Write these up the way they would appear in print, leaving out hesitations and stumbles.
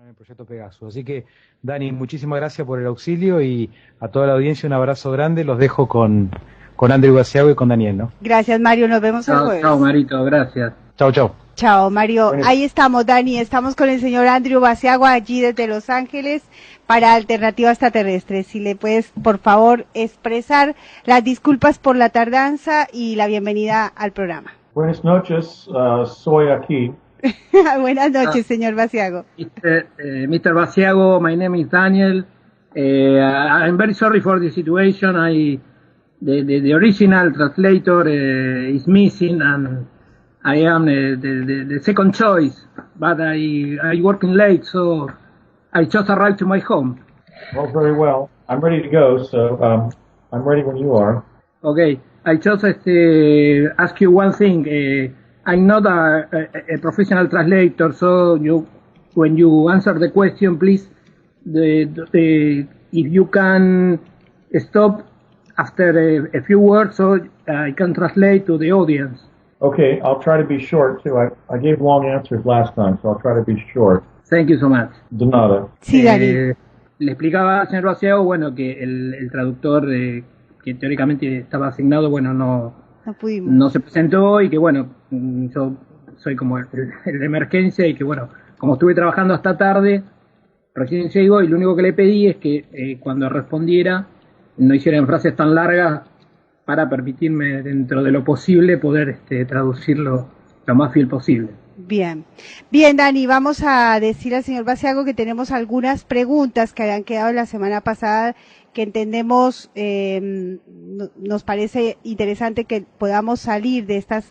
el proyecto Pegasus. Así que, Dani, muchísimas gracias por el auxilio y a toda la audiencia un abrazo grande. Los dejo con Andrew Basiago y con Daniel, ¿no? Gracias, Mario. Nos vemos el jueves. Chao, Marito. Gracias. Chao. Chao, Mario. Bueno. Ahí estamos, Dani. Estamos con el señor Andrew Basiago allí desde Los Ángeles para Alternativa Extraterrestre. Si le puedes, por favor, expresar las disculpas por la tardanza y la bienvenida al programa. Buenas noches, soy aquí. Buenas noches, señor Basiago. Mr. Basiago, my name is Daniel. I'm very sorry for the situation. The original translator is missing, and I am the second choice. But I working late, so I just arrived to my home. Well, very well. I'm ready to go, so I'm ready when you are. Okay. I just ask you one thing. I'm not a professional translator, so when you answer the question, please, if you can stop after a few words, so I can translate to the audience. Okay, I'll try to be short too. I gave long answers last time, so I'll try to be short. Thank you so much. De nada. Sí, Dani. Le explicaba al señor Basiago, bueno, que el traductor que teóricamente estaba asignado, bueno, no se presentó y que, bueno, yo soy como el de emergencia y que, bueno, como estuve trabajando hasta tarde, recién llegó y lo único que le pedí es que cuando respondiera no hicieran frases tan largas para permitirme, dentro de lo posible, poder traducirlo lo más fiel posible. Bien, Dani, vamos a decir al señor Basiago que tenemos algunas preguntas que habían quedado la semana pasada que entendemos, nos parece interesante que podamos salir de estas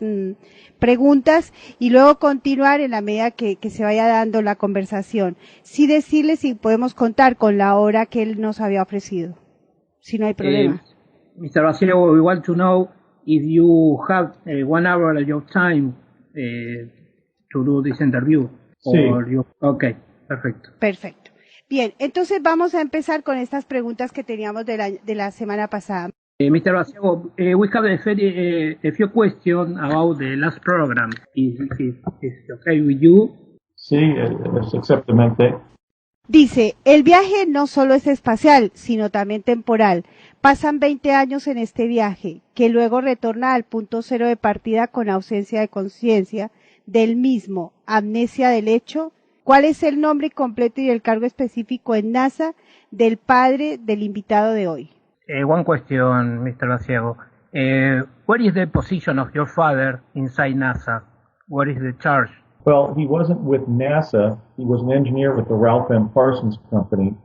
preguntas y luego continuar en la medida que se vaya dando la conversación. Sí decirle si podemos contar con la hora que él nos había ofrecido, si no hay problema. Mr. Basiago, we want to know if you have 1 hour of your time to do this interview. Sí. Okay, perfecto. Perfecto. Bien, entonces vamos a empezar con estas preguntas que teníamos de la semana pasada. Mr. Basiago, we have a few questions about the last program. Is okay with you? Sí, exactamente. Dice, el viaje no solo es espacial, sino también temporal. Pasan 20 años en este viaje, que luego retorna al punto cero de partida con ausencia de conciencia del mismo, amnesia del hecho. ¿Cuál es el nombre completo y el cargo específico en NASA del padre del invitado de hoy? One question, Mr. Basiago. What is the position of your father inside NASA? What is the charge? Well, he wasn't with NASA. He was an engineer with the Ralph M. Parsons Company,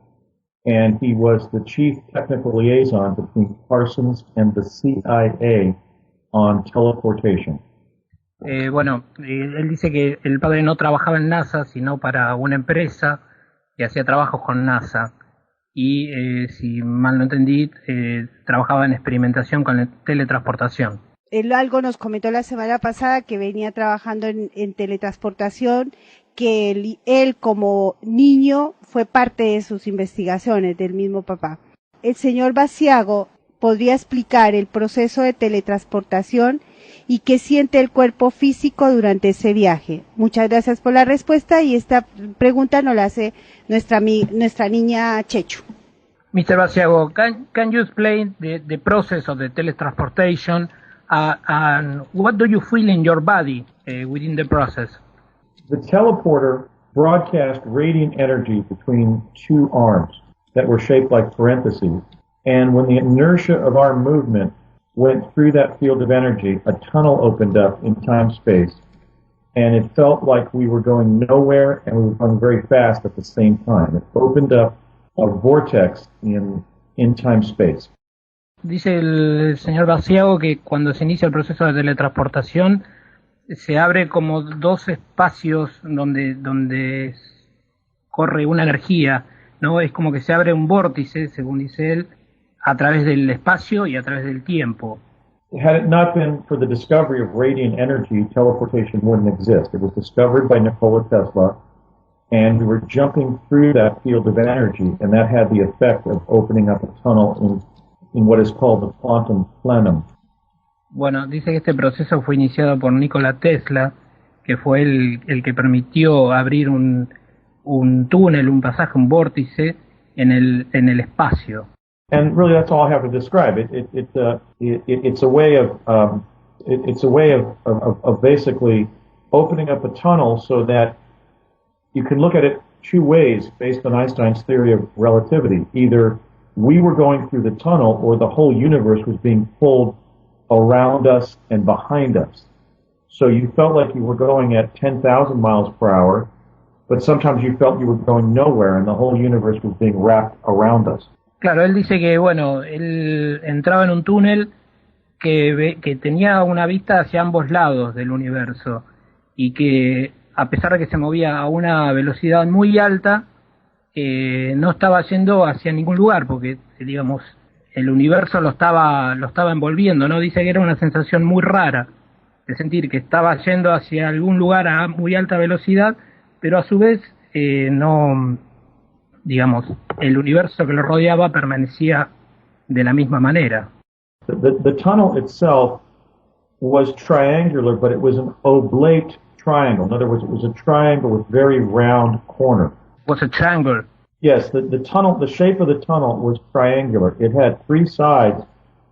and he was the chief technical liaison between Parsons and the CIA on teleportation. Bueno, él dice que el padre no trabajaba en NASA, sino para una empresa que hacía trabajos con NASA. Y, si mal no entendí, trabajaba en experimentación con teletransportación. Él algo nos comentó la semana pasada que venía trabajando en teletransportación, que él como niño fue parte de sus investigaciones del mismo papá. El señor Basiago podría explicar el proceso de teletransportación y qué siente el cuerpo físico durante ese viaje. Muchas gracias por la respuesta y esta pregunta nos la hace nuestra niña Chechu. Mr. Basiago, can you explain the process of the teletransportation and what do you feel in your body within the process? The teleporter broadcast radiant energy between two arms that were shaped like parentheses, and when the inertia of our movement went through that field of energy, a tunnel opened up in time-space, and it felt like we were going nowhere and we were going very fast at the same time. It opened up a vortex in time-space. Dice el señor Basiago que cuando se inicia el proceso de teletransportación se abre como dos espacios donde corre una energía, ¿no? Es como que se abre un vórtice, según dice él, a través del espacio y a través del tiempo. Had it not been for the discovery of radiant energy, teleportation wouldn't exist. It was discovered by Nikola Tesla, and we were jumping through that field of energy, and that had the effect of opening up a tunnel in what is called the quantum plenum. Bueno, dice que este proceso fue iniciado por Nikola Tesla, que fue el que permitió abrir un un túnel, un pasaje, un vórtice en el espacio. And really, that's all I have to describe. It's a way of basically opening up a tunnel so that you can look at it two ways based on Einstein's theory of relativity. Either we were going through the tunnel or the whole universe was being pulled around us and behind us. So you felt like you were going at 10,000 miles per hour, but sometimes you felt you were going nowhere and the whole universe was being wrapped around us. Claro, él dice que, bueno, él entraba en un túnel que tenía una vista hacia ambos lados del universo y que, a pesar de que se movía a una velocidad muy alta, no estaba yendo hacia ningún lugar, porque, digamos, el universo lo estaba envolviendo, ¿no? Dice que era una sensación muy rara, de sentir que estaba yendo hacia algún lugar a muy alta velocidad, pero a su vez no, digamos, el universo que lo rodeaba permanecía de la misma manera. The tunnel itself was triangular, but it was an oblate triangle. In other words, it was a triangle with very round corners. Was a triangle? Yes, the tunnel, the shape of the tunnel was triangular. It had three sides,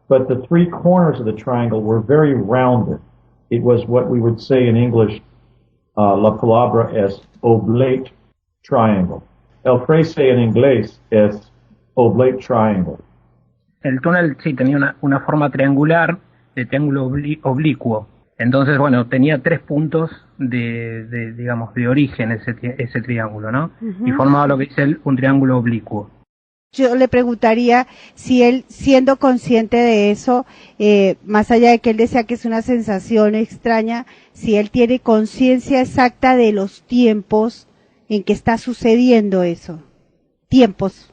but the three corners of the triangle were very rounded. It was what we would say in English, la palabra es oblate triangle. El frase en inglés es oblate triangle. El túnel sí tenía una forma triangular, de triángulo oblicuo. Entonces, bueno, tenía 3 puntos digamos, de origen ese triángulo, ¿no? Uh-huh. Y formaba lo que dice él, un triángulo oblicuo. Yo le preguntaría si él, siendo consciente de eso, más allá de que él decía que es una sensación extraña, si él tiene conciencia exacta de los tiempos en que está sucediendo eso. Tiempos.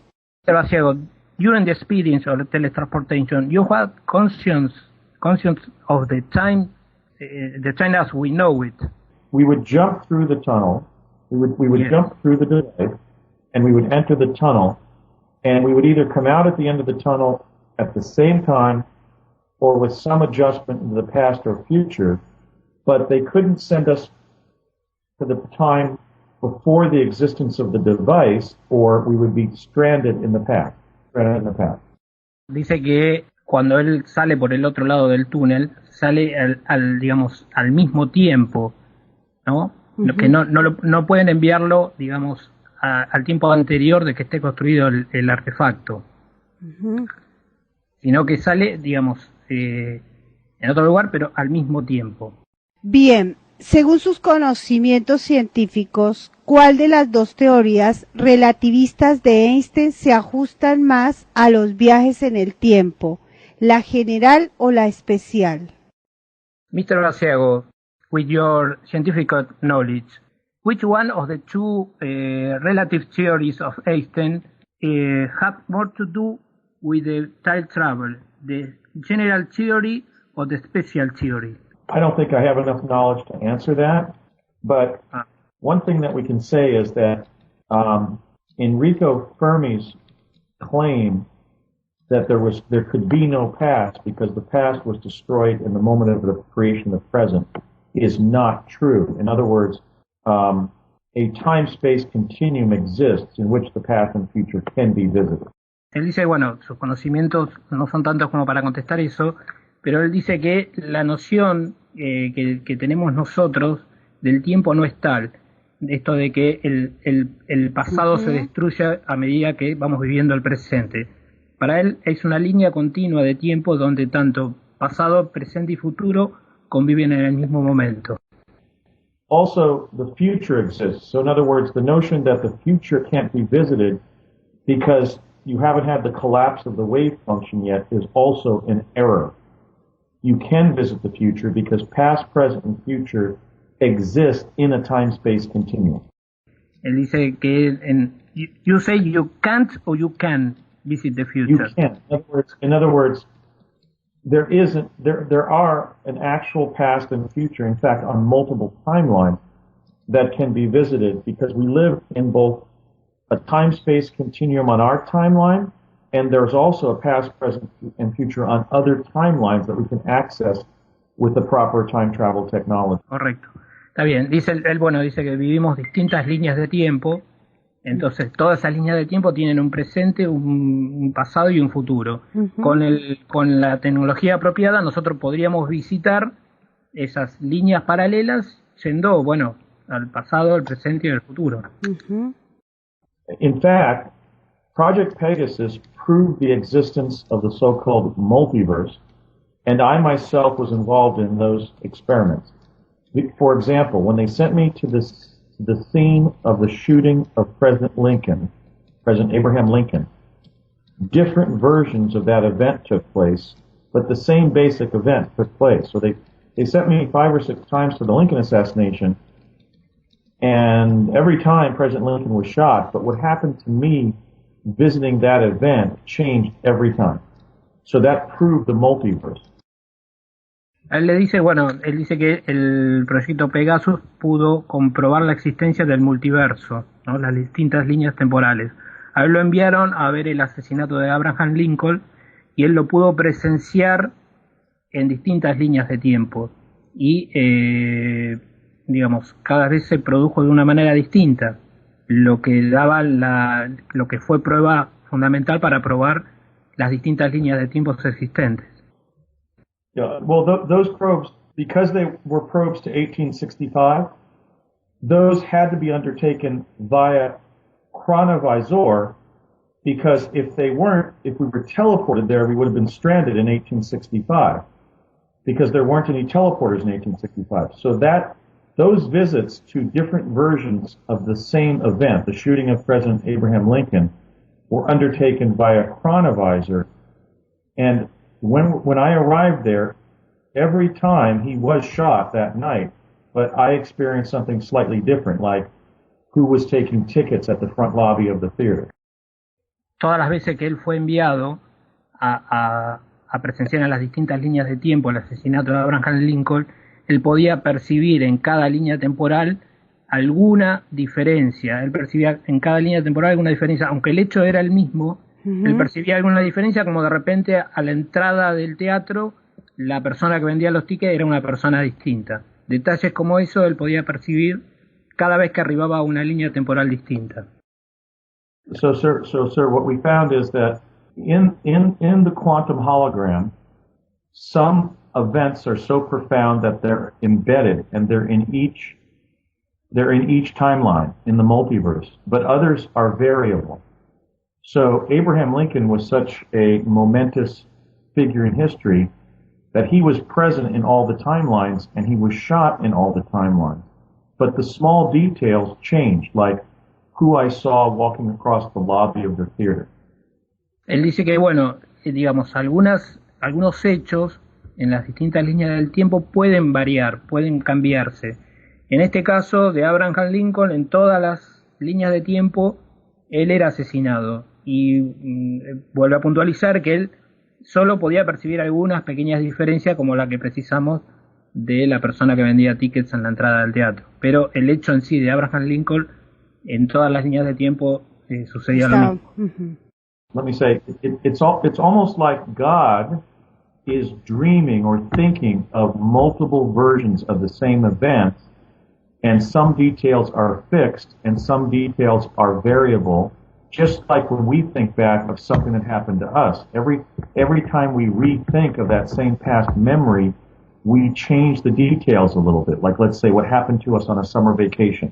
Ciego, during the experience of the teletransportation, you have conscience of the time as we know it. We would jump through the tunnel. We would yes. jump through the delay, and we would enter the tunnel, and we would either come out at the end of the tunnel at the same time, or with some adjustment into the past or future. But they couldn't send us to the time before the existence of the device, or we would be stranded in the past. Dice que cuando él sale por el otro lado del túnel, sale digamos, al mismo tiempo, ¿no? Uh-huh. Que no pueden enviarlo, digamos, al tiempo anterior de que esté construido el artefacto. Uh-huh. Sino que sale, digamos, en otro lugar, pero al mismo tiempo. Bien, según sus conocimientos científicos, ¿cuál de las dos teorías relativistas de Einstein se ajustan más a los viajes en el tiempo, la general o la especial? Mr. Laciago, with your scientific knowledge, which one of the two relative theories of Einstein have more to do with the time travel, the general theory or the special theory? I don't think I have enough knowledge to answer that, but one thing that we can say is that Enrico Fermi's claim that there could be no past because the past was destroyed in the moment of the creation of the present is not true. In other words, a time-space continuum exists in which the past and future can be visited. Él dice, bueno, sus conocimientos no son tantos como para contestar eso, pero él dice que la noción que tenemos nosotros del tiempo no es tal. Esto de que el pasado uh-huh. se destruye a medida que vamos viviendo el presente. Para él es una línea continua de tiempo donde tanto pasado, presente y futuro conviven en el mismo momento. Also, the future exists. So in other words, the notion that the future can't be visited because you haven't had the collapse of the wave function yet is also an error. You can visit the future because past, present, and future exist in a time-space continuum. Él dice que you say you can't or you can visit the future. You can. In other words, there are an actual past and future, in fact, on multiple timelines that can be visited because we live in both a time-space continuum on our timeline, and there's also a past, present, and future on other timelines that we can access with the proper time travel technology. Correcto. Está bien. Dice él, bueno, dice que vivimos distintas líneas de tiempo Entonces, todas esas líneas de tiempo tienen un presente, un pasado y un futuro. Con la tecnología apropiada, nosotros podríamos visitar esas líneas paralelas yendo, bueno, al pasado, al presente y al futuro. In fact, Project Pegasus proved the existence of the so-called multiverse, and I myself was involved in those experiments. For example, when they sent me to the scene of the shooting of President Abraham Lincoln, different versions of that event took place, but the same basic event took place. So they sent me 5 or 6 times to the Lincoln assassination, and every time President Lincoln was shot, but what happened to me visiting that event changed every time. So that proved the multiverse. Él dice que el proyecto Pegasus pudo comprobar la existencia del multiverso, ¿no? Las distintas líneas temporales. A él lo enviaron a ver el asesinato de Abraham Lincoln y él lo pudo presenciar en distintas líneas de tiempo. Y, cada vez se produjo de una manera distinta, lo que daba lo que fue prueba fundamental para probar las distintas líneas de tiempos existentes. Yeah, well, those probes, because they were probes to 1865, those had to be undertaken via chronovisor, because if we were teleported there, we would have been stranded in 1865, because there weren't any teleporters in 1865. So those visits to different versions of the same event, the shooting of President Abraham Lincoln, were undertaken via chronovisor, and when I arrived there, every time he was shot that night, but I experienced something slightly different, like who was taking tickets at the front lobby of the theater. Todas las veces que él fue enviado a presenciar en las distintas líneas de tiempo el asesinato de Abraham Lincoln, él podía percibir en cada línea temporal alguna diferencia. Él percibía en cada línea temporal alguna diferencia, aunque el hecho era el mismo. Él percibía alguna diferencia, como de repente a la entrada del teatro la persona que vendía los tickets era una persona distinta. Detalles como eso él podía percibir cada vez que arribaba a una línea temporal distinta. So sir, what we found is that in the quantum hologram, some events are so profound that they're embedded and they're in each timeline in the multiverse, but others are variable. So Abraham Lincoln was such a momentous figure in history that he was present in all the timelines and he was shot in all the timelines. But the small details changed, like who I saw walking across the lobby of the theater. Él dice que, algunos hechos en las distintas líneas del tiempo pueden variar, pueden cambiarse. En este caso de Abraham Lincoln, en todas las líneas de tiempo, él era asesinado. Y vuelve a puntualizar que él solo podía percibir algunas pequeñas diferencias, como la que precisamos de la persona que vendía tickets en la entrada del teatro. Pero el hecho en sí de Abraham Lincoln, en todas las líneas de tiempo, sucedía lo mismo. Let me say, it's almost like God is dreaming or thinking of multiple versions of the same event, and some details are fixed and some details are variable. Just like when we think back of something that happened to us, every time we rethink of that same past memory, we change the details a little bit. Like, let's say, what happened to us on a summer vacation.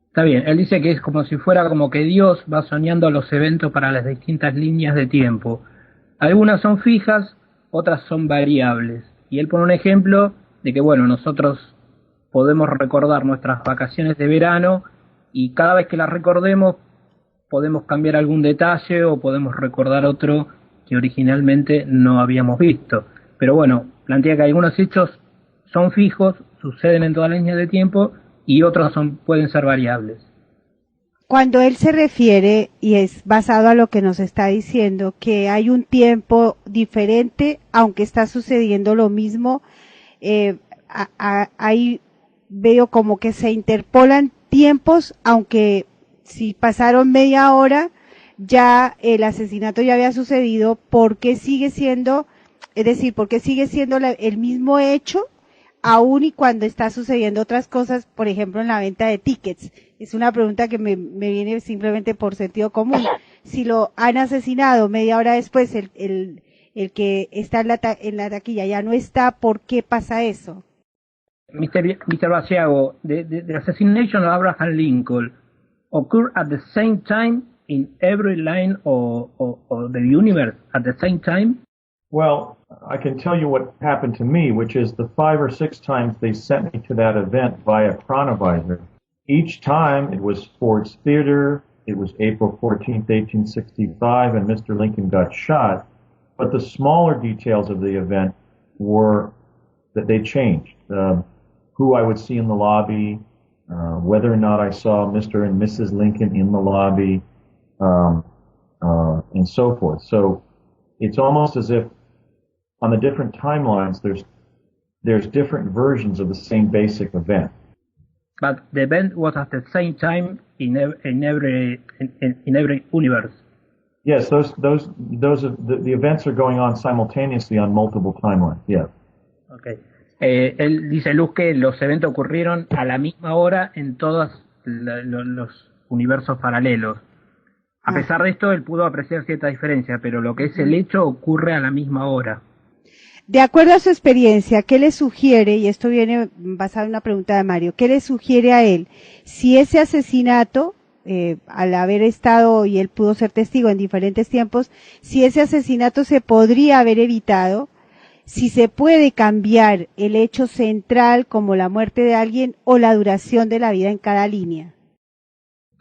Está bien, él dice que es como si fuera como que Dios va soñando los eventos para las distintas líneas de tiempo. Algunas son fijas, otras son variables. Y él pone un ejemplo de que, nosotros podemos recordar nuestras vacaciones de verano y cada vez que las recordemos podemos cambiar algún detalle o podemos recordar otro que originalmente no habíamos visto. Pero plantea que algunos hechos son fijos, suceden en todas las líneas de tiempo y otros pueden ser variables. Cuando él se refiere, y es basado a lo que nos está diciendo, que hay un tiempo diferente, aunque está sucediendo lo mismo, ahí veo como que se interpolan tiempos, aunque si pasaron media hora, ya el asesinato ya había sucedido, ¿por qué sigue siendo el mismo hecho, aún y cuando está sucediendo otras cosas, por ejemplo en la venta de tickets, Es una pregunta que me viene simplemente por sentido común. Si lo han asesinado media hora después, el que está en la taquilla ya no está, ¿por qué pasa eso? Mr. Basiago, the assassination of Abraham Lincoln occurred at the same time in every line of the universe at the same time? Well, I can tell you what happened to me, which is the 5 or 6 times they sent me to that event via Chronovisor. Each time it was Ford's Theater, it was April 14th, 1865, and Mr. Lincoln got shot. But the smaller details of the event were that they changed. Who I would see in the lobby, whether or not I saw Mr. and Mrs. Lincoln in the lobby, and so forth. So it's almost as if on the different timelines, there's different versions of the same basic event. But the event was at the same time in every universe. Yes, the events are going on simultaneously on multiple timelines. Yes. Okay. Él dice, Luz, que los eventos ocurrieron a la misma hora en todos los universos paralelos. A pesar de esto, él pudo apreciar cierta diferencia, pero lo que es el hecho ocurre a la misma hora. De acuerdo a su experiencia, ¿qué le sugiere? Y esto viene basado en una pregunta de Mario. ¿Qué le sugiere a él? Si ese asesinato, al haber estado y él pudo ser testigo en diferentes tiempos, si ese asesinato se podría haber evitado, si se puede cambiar el hecho central como la muerte de alguien o la duración de la vida en cada línea.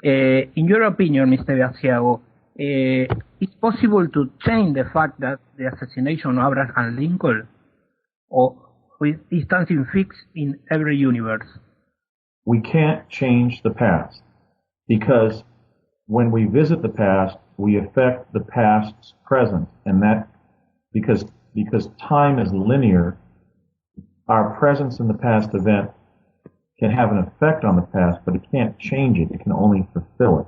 In your opinion, Mr. Basiago, it's possible to change the fact that the assassination of Abraham Lincoln, or is something fixed in every universe? We can't change the past, because when we visit the past, we affect the past's present, and that because time is linear, our presence in the past event can have an effect on the past, but it can't change it. It can only fulfill it.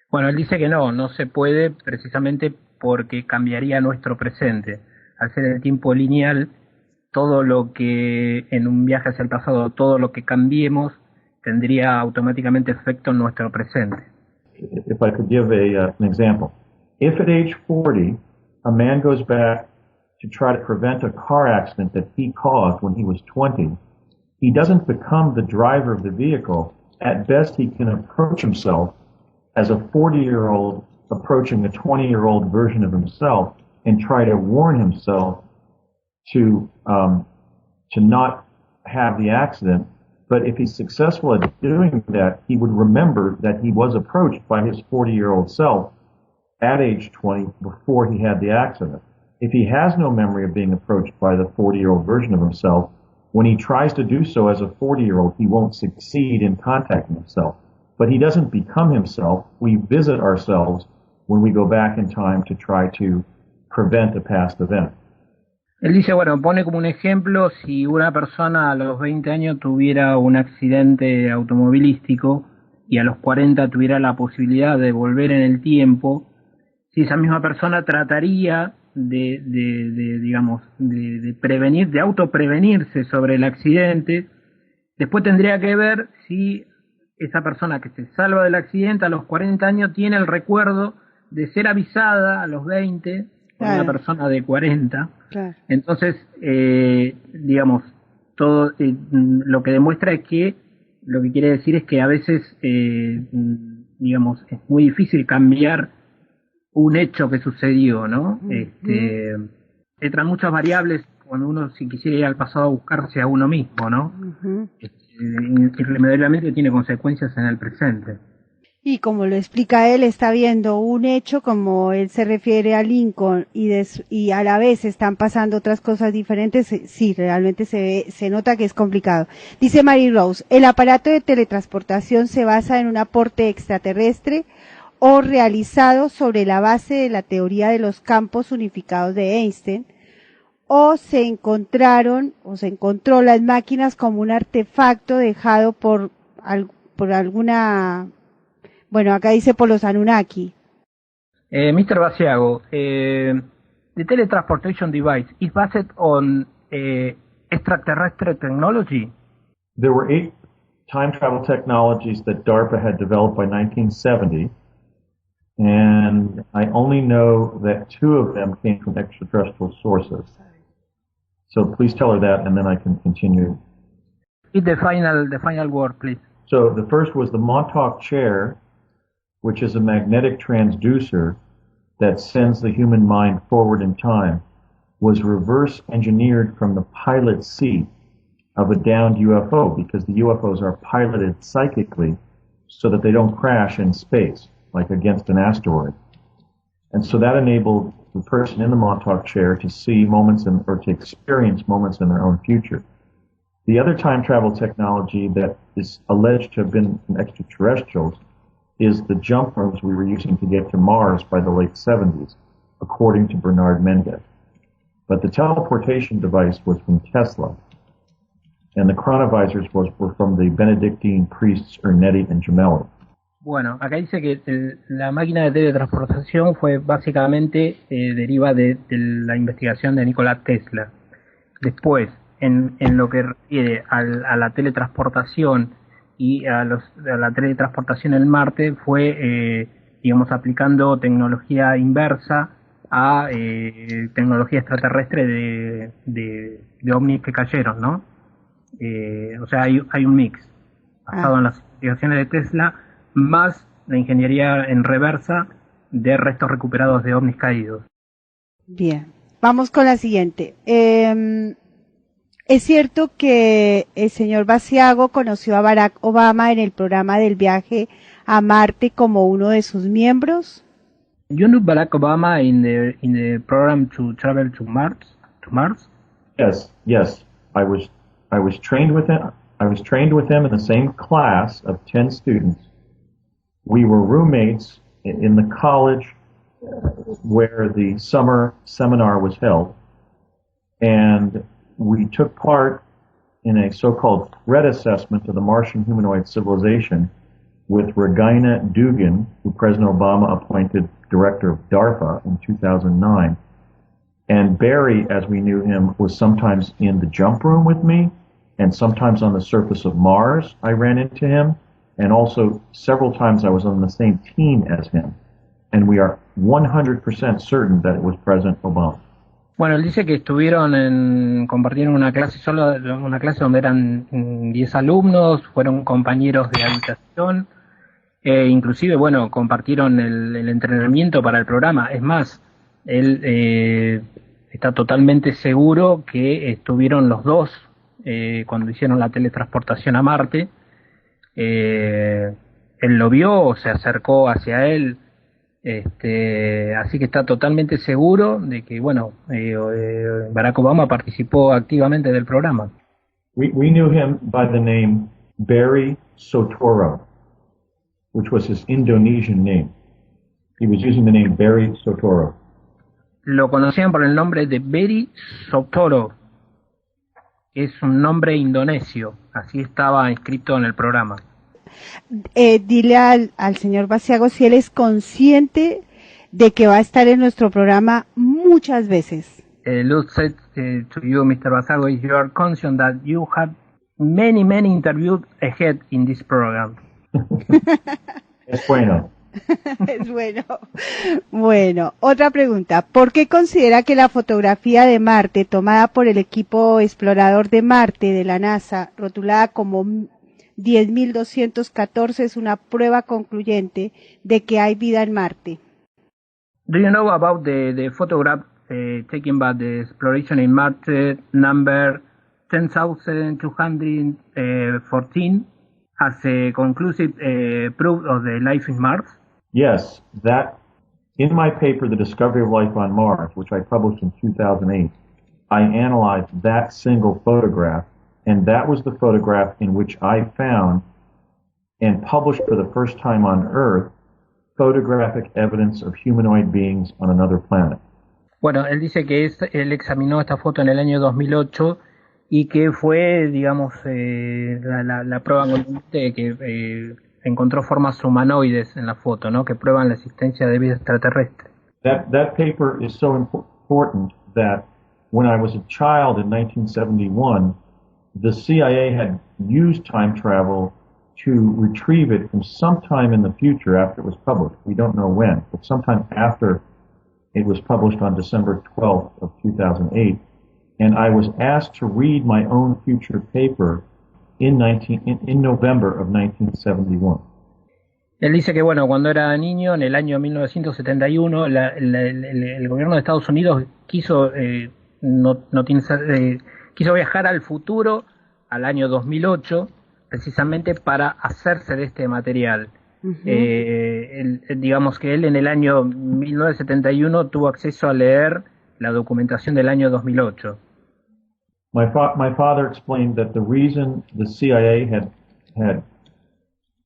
Bueno, él dice que no se puede precisamente porque cambiaría nuestro presente. Al ser el tiempo lineal, todo lo que en un viaje hacia el pasado, todo lo que cambiemos, tendría automáticamente efecto en nuestro presente. If I could give an example. If at age 40, a man goes back to try to prevent a car accident that he caused when he was 20, he doesn't become the driver of the vehicle. At best, he can approach himself as a 40-year-old approaching a 20-year-old version of himself and try to warn himself to not have the accident. But if he's successful at doing that, he would remember that he was approached by his 40-year-old self at age 20 before he had the accident. If he has no memory of being approached by the 40-year-old version of himself, when he tries to do so as a 40-year-old, he won't succeed in contacting himself. But he doesn't become himself. We visit ourselves when we go back in time to try to prevent a past event. Él dice, bueno, pone como un ejemplo, si una persona a los 20 años tuviera un accidente automovilístico y a los 40 tuviera la posibilidad de volver en el tiempo, si esa misma persona trataría de prevenir, de autoprevenirse sobre el accidente, después tendría que ver si esa persona que se salva del accidente a los 40 años tiene el recuerdo de ser avisada a los 20 por una persona de 40. Claro. Entonces, todo lo que demuestra es que, lo que quiere decir es que a veces, es muy difícil cambiar un hecho que sucedió, ¿no? Entran muchas variables cuando uno, si quisiera ir al pasado a buscarse a uno mismo, ¿no? Irremediablemente tiene consecuencias en el presente. Y como lo explica él, está viendo un hecho, como él se refiere a Lincoln, y a la vez están pasando otras cosas diferentes. Sí, realmente se nota que es complicado. Dice Mary Rose, el aparato de teletransportación se basa en un aporte extraterrestre o realizado sobre la base de la teoría de los campos unificados de Einstein, o se encontró las máquinas como un artefacto dejado por alguna, bueno, acá dice por los Anunnaki. Mr. Basiago, the teletransportation device is based on extraterrestrial technology? There were 8 time travel technologies that DARPA had developed by 1970, and I only know that 2 of them came from extraterrestrial sources. So please tell her that, and then I can continue. The final word, please. So the first was the Montauk chair, which is a magnetic transducer that sends the human mind forward in time, was reverse engineered from the pilot seat of a downed UFO, because the UFOs are piloted psychically so that they don't crash in space, like against an asteroid. And so that enabled the person in the Montauk chair to see moments or to experience moments in their own future. The other time travel technology that is alleged to have been from extraterrestrials is the jump rooms we were using to get to Mars by the late 70s, according to Bernard Mendez. But the teleportation device was from Tesla, and the chronovisors were from the Benedictine priests Ernetti and Gemelli. Bueno, acá dice que la máquina de teletransportación fue básicamente deriva de la investigación de Nikola Tesla. Después, en lo que refiere a la teletransportación y a la teletransportación en Marte, fue, digamos, aplicando tecnología inversa a tecnología extraterrestre de ovnis que cayeron, ¿no? O sea, hay un mix basado en las investigaciones de Tesla, más la ingeniería en reversa de restos recuperados de ovnis caídos. Bien, vamos con la siguiente. ¿Es cierto que el señor Basiago conoció a Barack Obama en el programa del viaje a Marte como uno de sus miembros? You knew Barack Obama in the program to travel to Mars? Yes. I was trained with him. I was trained with him in the same class of 10 students. We were roommates in the college where the summer seminar was held, and we took part in a so-called threat assessment of the Martian humanoid civilization with Regina Dugan, who President Obama appointed director of DARPA in 2009. And Barry, as we knew him, was sometimes in the jump room with me, and sometimes on the surface of Mars I ran into him, and also several times I was on the same team as him. And we are 100% certain that it was President Obama. Bueno, él dice que compartieron una clase donde eran 10 alumnos, fueron compañeros de habitación, inclusive, bueno, compartieron el entrenamiento para el programa. Es más, él está totalmente seguro que estuvieron los dos cuando hicieron la teletransportación a Marte. Él lo vio, se acercó hacia él, así que está totalmente seguro de que, bueno, Barack Obama participó activamente del programa. We knew him by the name Barry Sotoro, which was his Indonesian name. He was using the name Barry Sotoro. Lo conocían por el nombre de Barry Sotoro. Es un nombre indonesio, así estaba inscrito en el programa. Dile al señor Basiago si él es consciente de que va a estar en nuestro programa muchas veces. Lutz said to you, Mr. Basiago, if you are conscious that you have many interviews ahead in this program. Es bueno. Es bueno. Bueno, otra pregunta. ¿Por qué considera que la fotografía de Marte tomada por el equipo explorador de Marte de la NASA, rotulada como 10.214, es una prueba concluyente de que hay vida en Marte? Do you know about the photograph taken by the exploration in Marte number 10,214 as a conclusive proof of the life in Mars? Yes, that in my paper, The Discovery of Life on Mars, which I published in 2008, I analyzed that single photograph, and that was the photograph in which I found and published for the first time on Earth photographic evidence of humanoid beings on another planet. Bueno, él dice que él examinó esta foto en el año 2008 y que fue, digamos, la prueba de que encontró formas humanoides en la foto, ¿no? Que prueban la existencia de vida extraterrestre. That paper is so important that when I was a child in 1971, the CIA had used time travel to retrieve it from sometime in the future after it was published. We don't know when, but sometime after it was published on December 12th of 2008. And I was asked to read my own future paper in November of 1971. Él dice que, bueno, cuando era niño, en el año 1971, el gobierno de Estados Unidos quiso viajar al futuro, al año 2008, precisamente para hacerse de este material. Digamos que él en el año 1971 tuvo acceso a leer la documentación del año 2008. My father explained that the reason the CIA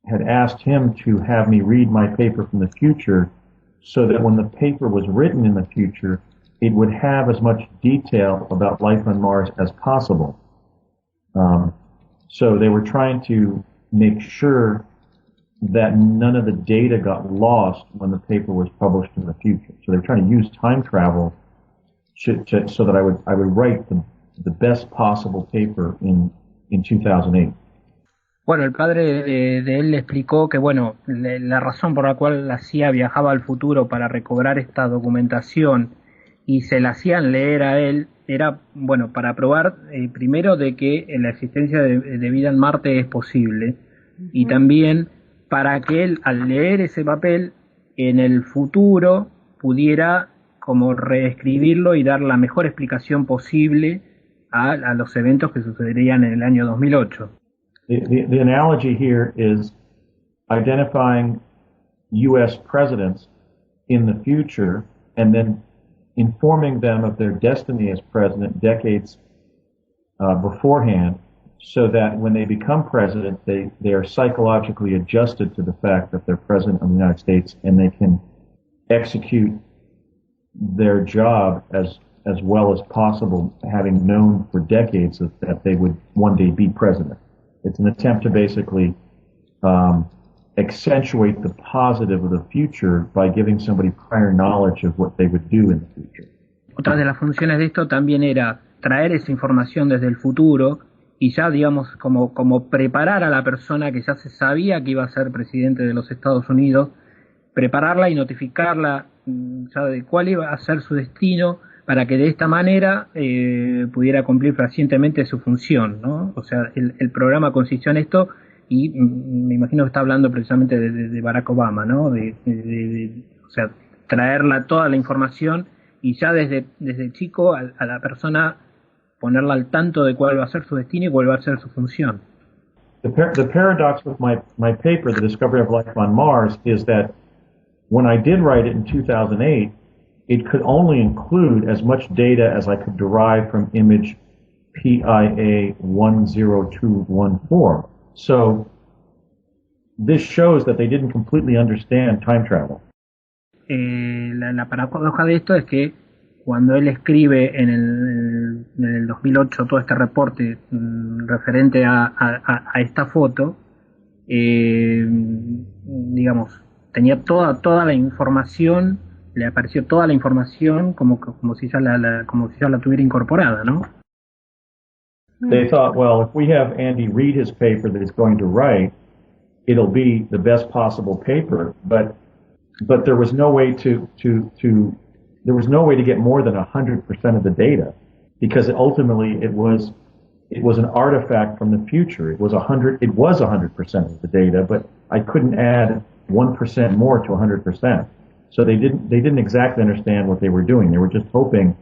had asked him to have me read my paper from the future, so that when the paper was written in the future, it would have as much detail about life on Mars as possible. So they were trying to make sure that none of the data got lost when the paper was published in the future. So they're trying to use time travel so that I would write the best possible paper in 2008. Bueno, el padre de él le explicó que, bueno, la razón por la cual la CIA viajaba al futuro para recobrar esta documentación y se la hacían leer a él era, bueno, para probar primero de que la existencia de vida en Marte es posible, y también para que él, al leer ese papel, en el futuro pudiera como reescribirlo y dar la mejor explicación posible a los eventos que sucederían en el año 2008. The analogy here is identifying U.S. presidents in the future and then informing them of their destiny as president decades beforehand, so that when they become president, they are psychologically adjusted to the fact that they're president of the United States, and they can execute their job as well as possible, having known for decades that they would one day be president. It's an attempt to basically accentuate the positive of the future by giving somebody prior knowledge of what they would do in the future. Otra de las funciones de esto también era traer esa información desde el futuro y ya, digamos, como preparar a la persona que ya se sabía que iba a ser presidente de los Estados Unidos, prepararla y notificarla ya de cuál iba a ser su destino, para que de esta manera pudiera cumplir fehacientemente su función, ¿no? O sea, el programa consistió en esto, y me imagino que está hablando precisamente de Barack Obama, ¿no? O sea, traerla toda la información y ya desde chico a la persona ponerla al tanto de cuál va a ser su destino y cuál va a ser su función. The paradox with my paper, The Discovery of Life on Mars, is that when I did write it in 2008, it could only include as much data as I could derive from image PIA 10214. So this shows that they didn't completely understand time travel. La paradoja de esto es que cuando él escribe en el 2008 todo este reporte referente a esta foto, digamos, tenía toda la información, le apareció toda la información como si ya la tuviera incorporada, ¿no? They thought, well, if we have Andy read his paper that he's going to write, it'll be the best possible paper, but there was no way to get more than 100% of the data, because ultimately it was an artifact from the future. It was 100% of the data, but I couldn't add 1% more to 100%. So they didn't exactly understand what they were doing. They were just hoping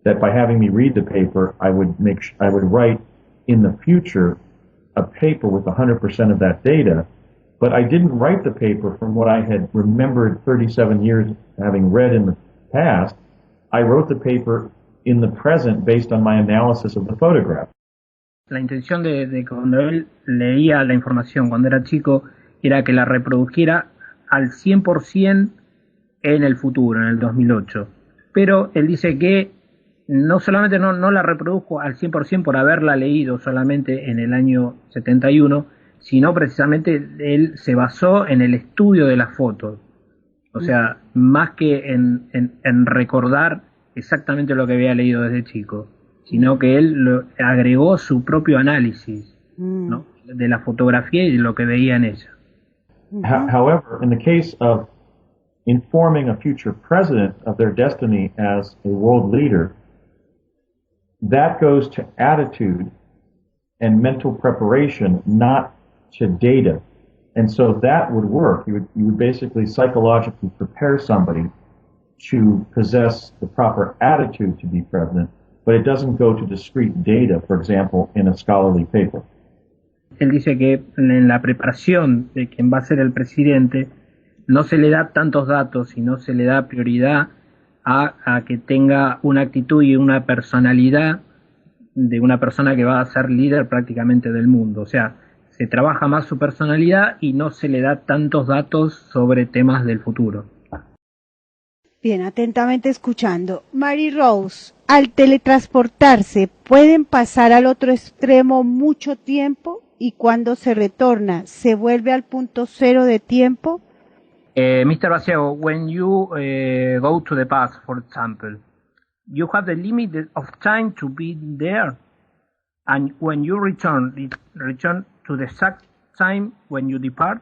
that by having me read the paper, I would write in the future a paper with 100% of that data. But I didn't write the paper from what I had remembered 37 years having read in the past. I wrote the paper in the present based on my analysis of the photograph. La intención de cuando él leía la información cuando era chico era que la reprodujera al 100% en el futuro, en el 2008. Pero él dice que no solamente no la reprodujo al 100% por haberla leído solamente en el año 71, sino precisamente él se basó en el estudio de las fotos. O sea, más que en recordar exactamente lo que había leído desde chico, sino que él agregó su propio análisis, ¿no? de la fotografía y de lo que veía en ella. However, in the case of informing a future president of their destiny as a world leader, that goes to attitude and mental preparation, not to data. And so that would work. You would basically psychologically prepare somebody to possess the proper attitude to be president, but it doesn't go to discrete data, for example, in a scholarly paper. Él dice que en la preparación de quien va a ser el presidente no se le da tantos datos y no se le da prioridad a que tenga una actitud y una personalidad de una persona que va a ser líder prácticamente del mundo. O sea, se trabaja más su personalidad y no se le da tantos datos sobre temas del futuro. Bien, atentamente escuchando. Mary Rose, al teletransportarse, ¿pueden pasar al otro extremo mucho tiempo? Y cuando se retorna, ¿se vuelve al punto cero de tiempo? Mr. Basiago, when you go to the past, for example, you have the limit of time to be there, and when you return to the exact time when you depart?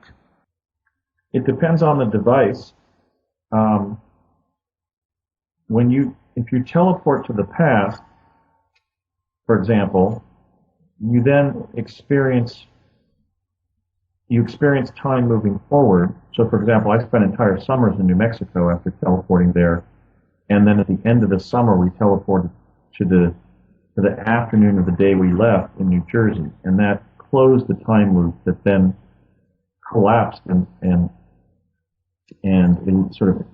It depends on the device. If you teleport to the past, for example, you then experience time moving forward. So, for example, I spent entire summers in New Mexico after teleporting there, and then at the end of the summer, we teleported to the afternoon of the day we left in New Jersey, and that closed the time loop that then collapsed and it sort of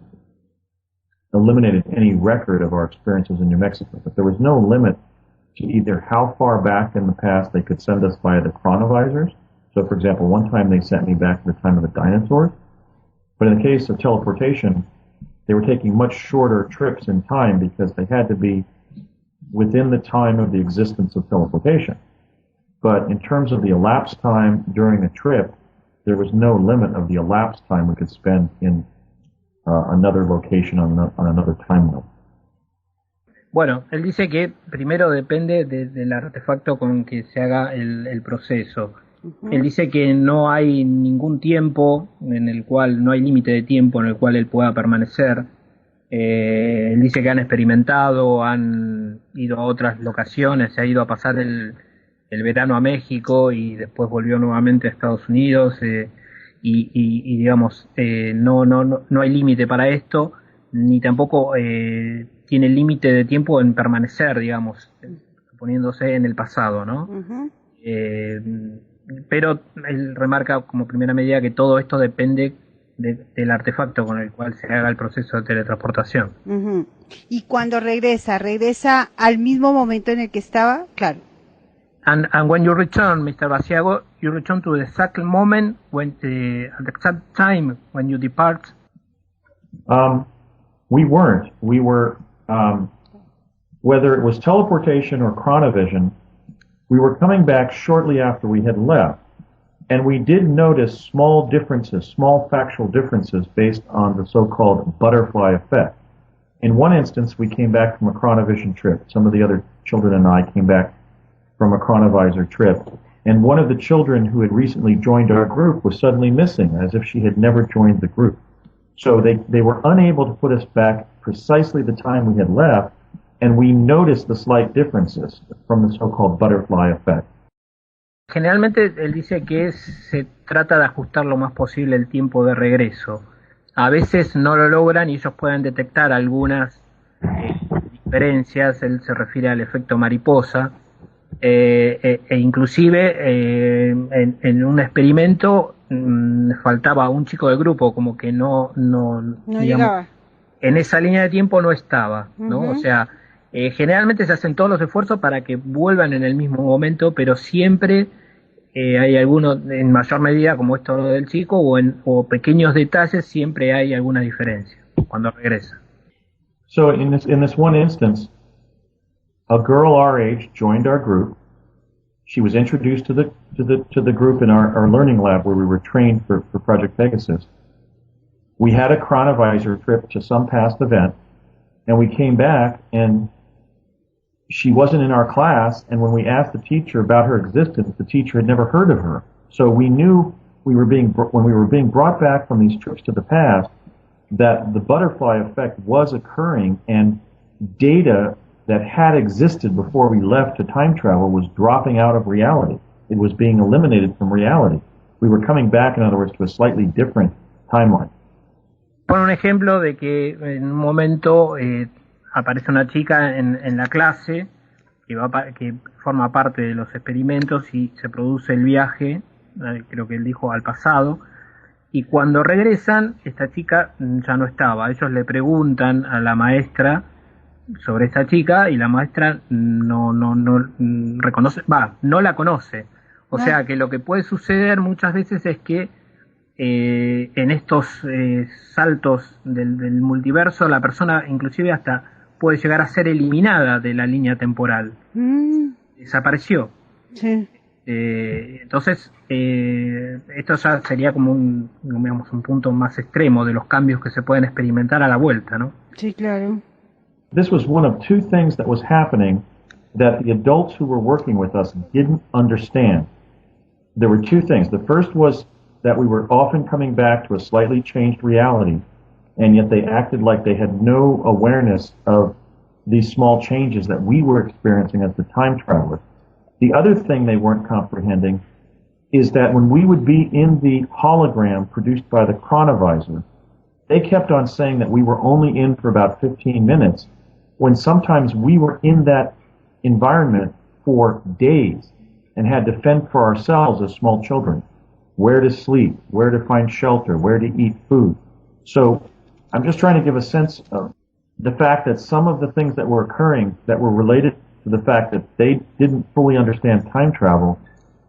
eliminated any record of our experiences in New Mexico. But there was no limit to either how far back in the past they could send us via the chronovisors. So, for example, one time they sent me back to the time of the dinosaurs. But in the case of teleportation, they were taking much shorter trips in time because they had to be within the time of the existence of teleportation. But in terms of the elapsed time during a trip, there was no limit of the elapsed time we could spend in another location on another timeline. Bueno, él dice que primero depende del artefacto con que se haga el proceso. Él dice que no hay ningún tiempo en el cual, no hay límite de tiempo en el cual él pueda permanecer. Él dice que han experimentado, han ido a otras locaciones, se ha ido a pasar el verano a México y después volvió nuevamente a Estados Unidos y digamos, no hay límite para esto, ni tampoco tiene límite de tiempo en permanecer, digamos, poniéndose en el pasado, ¿no? Pero él remarca como primera medida que todo esto depende del artefacto con el cual se haga el proceso de teletransportación. Y cuando regresa al mismo momento en el que estaba, claro. And when you return, Mr. Basiago, you return to the exact moment when at the exact time when you depart. We weren't. We were, whether it was teleportation or chronovision, we were coming back shortly after we had left. And we did notice small differences, small factual differences based on the so-called butterfly effect. In one instance, we came back from a chronovision trip. Some of the other children and I came back from a chronovisor trip. And one of the children who had recently joined our group was suddenly missing, as if she had never joined the group. So they were unable to put us back precisely the time we had left, and we noticed the slight differences from the so-called butterfly effect. Generalmente él dice que se trata de ajustar lo más posible el tiempo de regreso. A veces no lo logran y ellos pueden detectar algunas diferencias. Él se refiere al efecto mariposa. Inclusive en un experimento faltaba un chico del grupo, como que no digamos, llegaba. En esa línea de tiempo no estaba, ¿no? O sea, generalmente se hacen todos los esfuerzos para que vuelvan en el mismo momento, pero siempre hay algunos, en mayor medida, como esto del chico, o pequeños detalles, siempre hay alguna diferencia cuando regresa. So in this one instance, a girl our age joined our group. She was introduced to the group in our learning lab where we were trained for Project Pegasus. We had a chronovisor trip to some past event, and we came back, and she wasn't in our class, and when we asked the teacher about her existence, the teacher had never heard of her. So we knew when we were being brought back from these trips to the past, that the butterfly effect was occurring, and data that had existed before we left to time travel was dropping out of reality. It was being eliminated from reality. We were coming back, in other words, to a slightly different timeline. Pone un ejemplo de que en un momento aparece una chica en la clase que forma parte de los experimentos y se produce el viaje, creo que él dijo al pasado, y cuando regresan esta chica ya no estaba. Ellos le preguntan a la maestra sobre esta chica y la maestra no la conoce. O sea que lo que puede suceder muchas veces es que en estos saltos del multiverso la persona inclusive hasta puede llegar a ser eliminada de la línea temporal. Desapareció. Sí. Entonces esto ya sería como un punto más extremo de los cambios que se pueden experimentar a la vuelta, ¿no? Sí, claro. This was one of two things that was happening that the adults who were working with us didn't understand. There were two things. The first was that we were often coming back to a slightly changed reality, and yet they acted like they had no awareness of these small changes that we were experiencing as the time traveler. The other thing they weren't comprehending is that when we would be in the hologram produced by the chronovisor, they kept on saying that we were only in for about 15 minutes, when sometimes we were in that environment for days and had to fend for ourselves as small children. Where to sleep, where to find shelter, where to eat food. So I'm just trying to give a sense of the fact that some of the things that were occurring that were related to the fact that they didn't fully understand time travel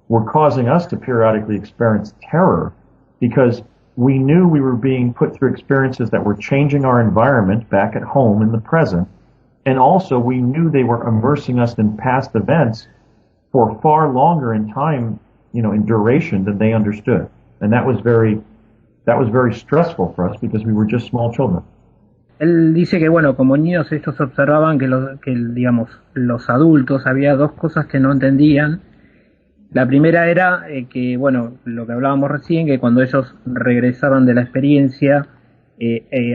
were causing us to periodically experience terror, because we knew we were being put through experiences that were changing our environment back at home in the present, and also we knew they were immersing us in past events for far longer in time, in duration than they understood. And that was very stressful for us because we were just small children. Él dice que, bueno, como niños ellos observaban que los adultos, había dos cosas que no entendían. La primera era que, bueno, lo que hablábamos recién, que cuando ellos regresaban de la experiencia,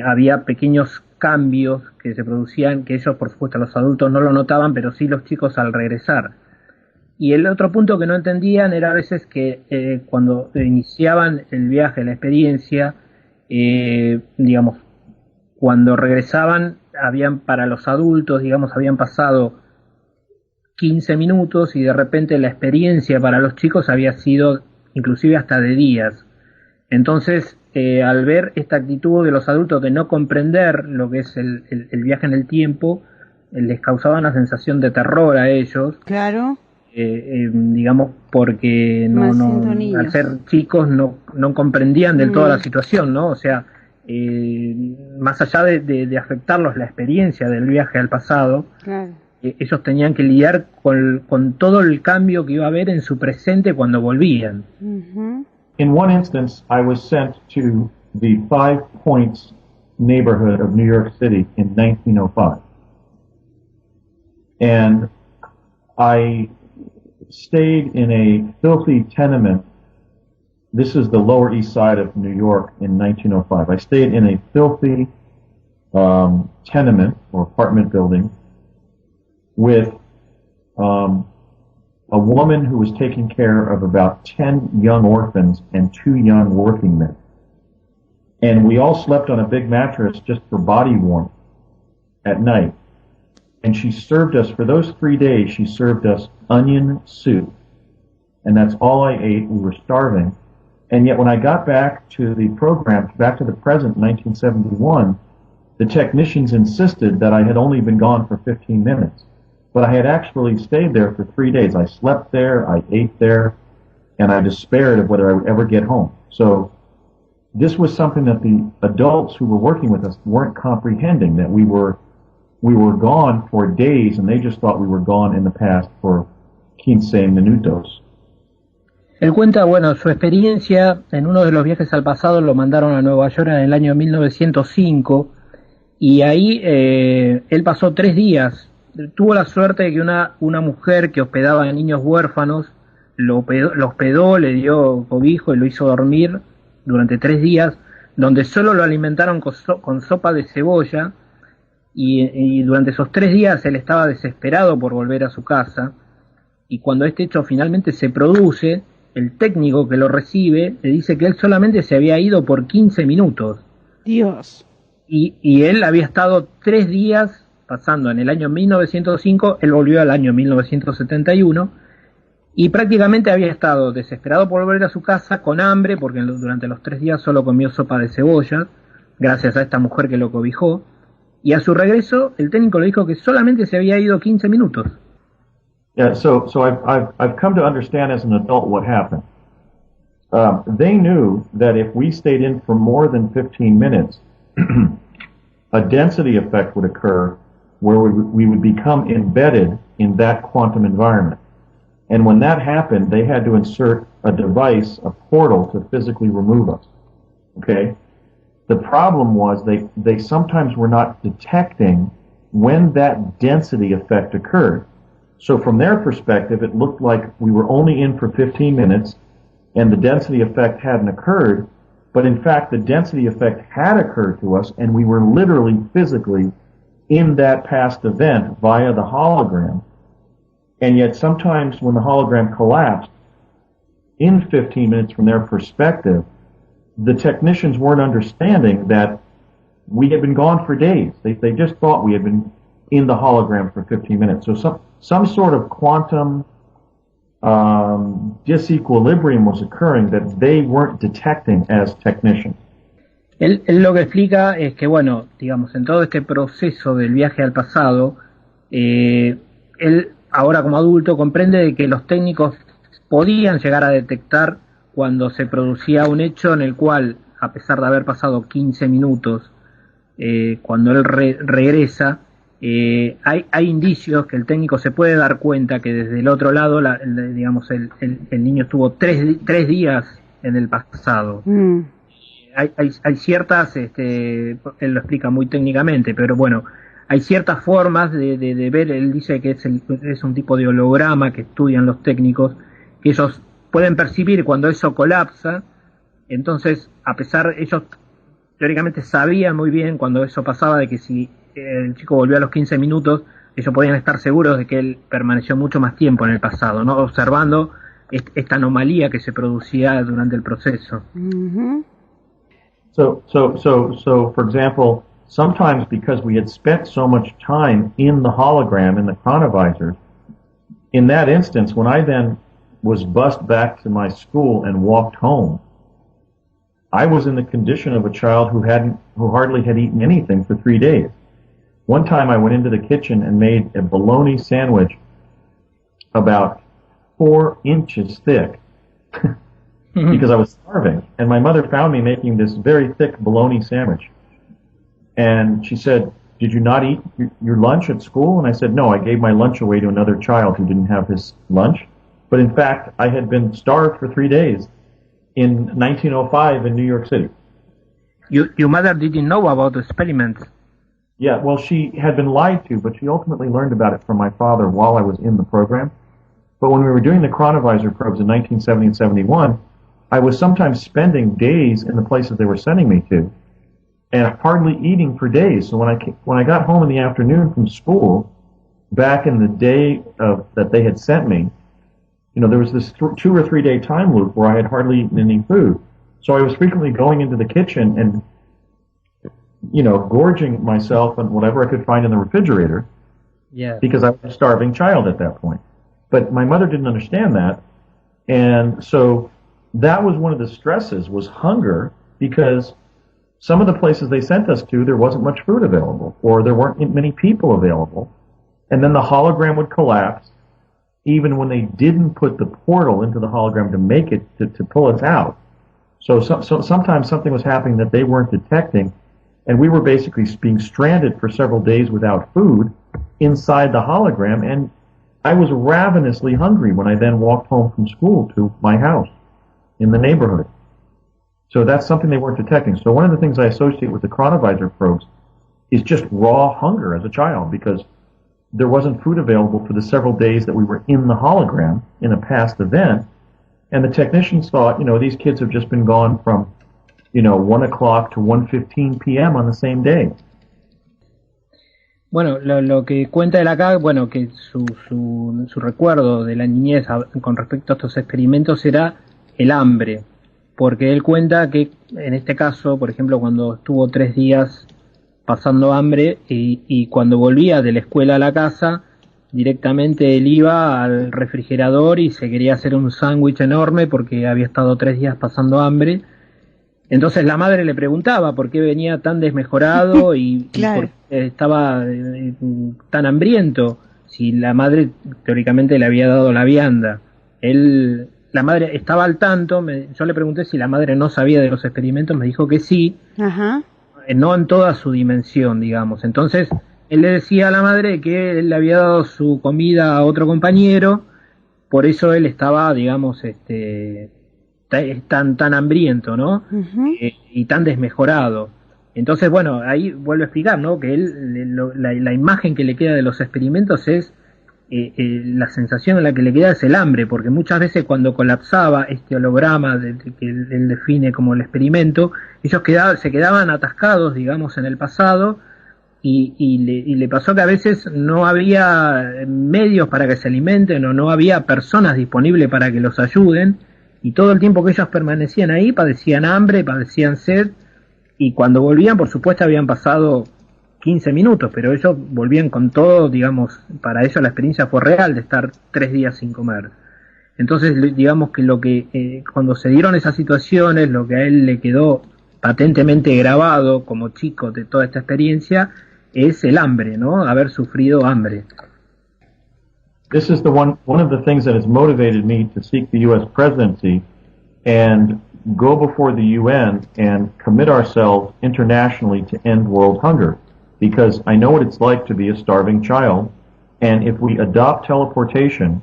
había pequeños cambios que se producían, que ellos, por supuesto, los adultos no lo notaban, pero sí los chicos al regresar. Y el otro punto que no entendían era a veces que cuando iniciaban el viaje, la experiencia, cuando regresaban, para los adultos, habían pasado 15 minutos y de repente la experiencia para los chicos había sido inclusive hasta de días. Entonces, al ver esta actitud de los adultos de no comprender lo que es el viaje en el tiempo, les causaba una sensación de terror a ellos. Claro. Porque al ser chicos no comprendían del todo la situación, ¿no? O sea, más allá de afectarlos la experiencia del viaje al pasado, claro, ellos tenían que lidiar con todo el cambio que iba a haber en su presente cuando volvían. Uh-huh. In one instance, I was sent to the Five Points neighborhood of New York City in 1905. And I stayed in a filthy tenement. This is the Lower East Side of New York in 1905. I stayed in a filthy tenement or apartment building with a woman who was taking care of about 10 young orphans and 2 young working men. And we all slept on a big mattress just for body warmth at night. And she served us, for those 3 days, she served us onion soup. And that's all I ate. We were starving. And yet when I got back to the program, back to the present, 1971, the technicians insisted that I had only been gone for 15 minutes. But I had actually stayed there for 3 days. I slept there, I ate there, and I despaired of whether I would ever get home. So this was something that the adults who were working with us weren't comprehending, that we were gone for days, and they just thought we were gone in the past for 15 minutos. Él cuenta, bueno, su experiencia en uno de los viajes al pasado. Lo mandaron a Nueva York en el año 1905 y ahí él pasó 3 días tuvo la suerte de que una mujer que hospedaba a niños huérfanos lo hospedó, le dio cobijo y lo hizo dormir durante 3 días, donde solo lo alimentaron con sopa de cebolla, y durante esos 3 días él estaba desesperado por volver a su casa, y cuando este hecho finalmente se produce, el técnico que lo recibe le dice que él solamente se había ido por 15 minutos. Dios. Y él había estado 3 días pasando en el año 1905, él volvió al año 1971, y prácticamente había estado desesperado por volver a su casa, con hambre, porque durante los 3 días solo comió sopa de cebolla, gracias a esta mujer que lo cobijó, y a su regreso el técnico le dijo que solamente se había ido 15 minutos. Yeah, so I've come to understand as an adult what happened. They knew that if we stayed in for more than 15 minutes, a density effect would occur where we would become embedded in that quantum environment. And when that happened, they had to insert a device, a portal, to physically remove us. Okay? The problem was they sometimes were not detecting when that density effect occurred. So from their perspective, it looked like we were only in for 15 minutes and the density effect hadn't occurred, but in fact the density effect had occurred to us, and we were literally physically in that past event via the hologram. And yet sometimes when the hologram collapsed, in 15 minutes from their perspective, the technicians weren't understanding that we had been gone for days. They just thought we had been in the hologram for 15 minutes. So some sort of quantum disequilibrium was occurring that they weren't detecting as technicians. Él lo que explica es que, bueno, digamos, en todo este proceso del viaje al pasado, él ahora como adulto comprende de que los técnicos podían llegar a detectar cuando se producía un hecho en el cual, a pesar de haber pasado 15 minutos, cuando él regresa, hay indicios que el técnico se puede dar cuenta que desde el otro lado, digamos, el niño estuvo 3 días en el pasado. Hay ciertas, él lo explica muy técnicamente, pero bueno, hay ciertas formas de ver. Él dice que es un tipo de holograma que estudian los técnicos, que ellos pueden percibir cuando eso colapsa. Entonces, a pesar, ellos teóricamente sabían muy bien cuando eso pasaba, de que si el chico volvió a los 15 minutos, ellos podían estar seguros de que él permaneció mucho más tiempo en el pasado, ¿no? Observando esta anomalía que se producía durante el proceso. Mm-hmm. So, for example, sometimes because we had spent so much time in the hologram, in the chronovisor, in that instance, when I then was bused back to my school and walked home, I was in the condition of a child who hardly had eaten anything for 3 days. One time I went into the kitchen and made a bologna sandwich about 4 inches thick because I was starving. And my mother found me making this very thick bologna sandwich. And she said, "Did you not eat your lunch at school?" And I said, "No, I gave my lunch away to another child who didn't have his lunch." But in fact, I had been starved for 3 days in 1905 in New York City. Your mother didn't know about the experiments? Yeah, well, she had been lied to, but she ultimately learned about it from my father while I was in the program. But when we were doing the chronovisor probes in 1970 and 71, I was sometimes spending days in the places they were sending me to, and hardly eating for days. So when I got home in the afternoon from school, back in the day that they had sent me, you know, there was this 2 or 3 day time loop where I had hardly eaten any food. So I was frequently going into the kitchen and, you know, gorging myself on whatever I could find in the refrigerator. Yeah. Because I was a starving child at that point. But my mother didn't understand that. And so that was one of the stresses, was hunger, because some of the places they sent us to, there wasn't much food available, or there weren't many people available. And then the hologram would collapse, even when they didn't put the portal into the hologram to make it, to pull us out. So sometimes something was happening that they weren't detecting, and we were basically being stranded for several days without food inside the hologram, and I was ravenously hungry when I then walked home from school to my house in the neighborhood. So that's something they weren't detecting. So one of the things I associate with the chronovisor probes is just raw hunger as a child, because there wasn't food available for the several days that we were in the hologram in a past event. And the technicians thought, these kids have just been gone from, 1 o'clock to 1:15 p.m. on the same day. Bueno, lo que cuenta él acá, bueno, que su recuerdo de la niñez con respecto a estos experimentos era el hambre, porque él cuenta que en este caso, por ejemplo, cuando estuvo 3 días pasando hambre y cuando volvía de la escuela a la casa, directamente él iba al refrigerador y se quería hacer un sándwich enorme porque había estado 3 días pasando hambre. Entonces la madre le preguntaba por qué venía tan desmejorado y por qué estaba tan hambriento, si la madre teóricamente le había dado la vianda. La madre estaba al tanto, yo le pregunté si la madre no sabía de los experimentos, me dijo que sí, no en toda su dimensión, digamos. Entonces él le decía a la madre que él le había dado su comida a otro compañero, por eso él estaba, digamos, tan hambriento, ¿no? Y tan desmejorado. Entonces, bueno, ahí vuelvo a explicar, ¿no? Que la imagen que le queda de los experimentos es la sensación en la que le queda es el hambre, porque muchas veces cuando colapsaba este holograma que él define como el experimento, ellos se quedaban atascados, digamos, en el pasado, y le pasó que a veces no había medios para que se alimenten o no había personas disponibles para que los ayuden, y todo el tiempo que ellos permanecían ahí padecían hambre, padecían sed, y cuando volvían, por supuesto, habían pasado 15 minutos, pero ellos volvían con todo, digamos, para ellos la experiencia fue real de estar 3 días sin comer. Entonces, digamos que cuando se dieron esas situaciones, lo que a él le quedó patentemente grabado como chico de toda esta experiencia es el hambre, ¿no? Haber sufrido hambre. This is one of the things that has motivated me to seek the U.S. presidency and go before the UN and commit ourselves internationally to end world hunger. Because I know what it's like to be a starving child, and if we adopt teleportation,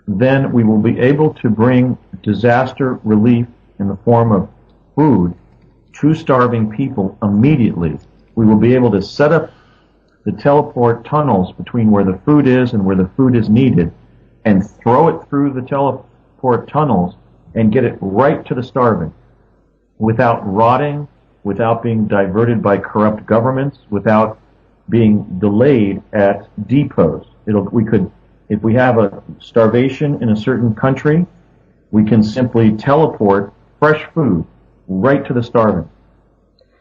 then we will be able to bring disaster relief in the form of food to starving people immediately. We will be able to set up the teleport tunnels between where the food is and where the food is needed and throw it through the teleport tunnels and get it right to the starving without rotting, without being diverted by corrupt governments, without being delayed at depots. If we have a starvation in a certain country, we can simply teleport fresh food right to the starving.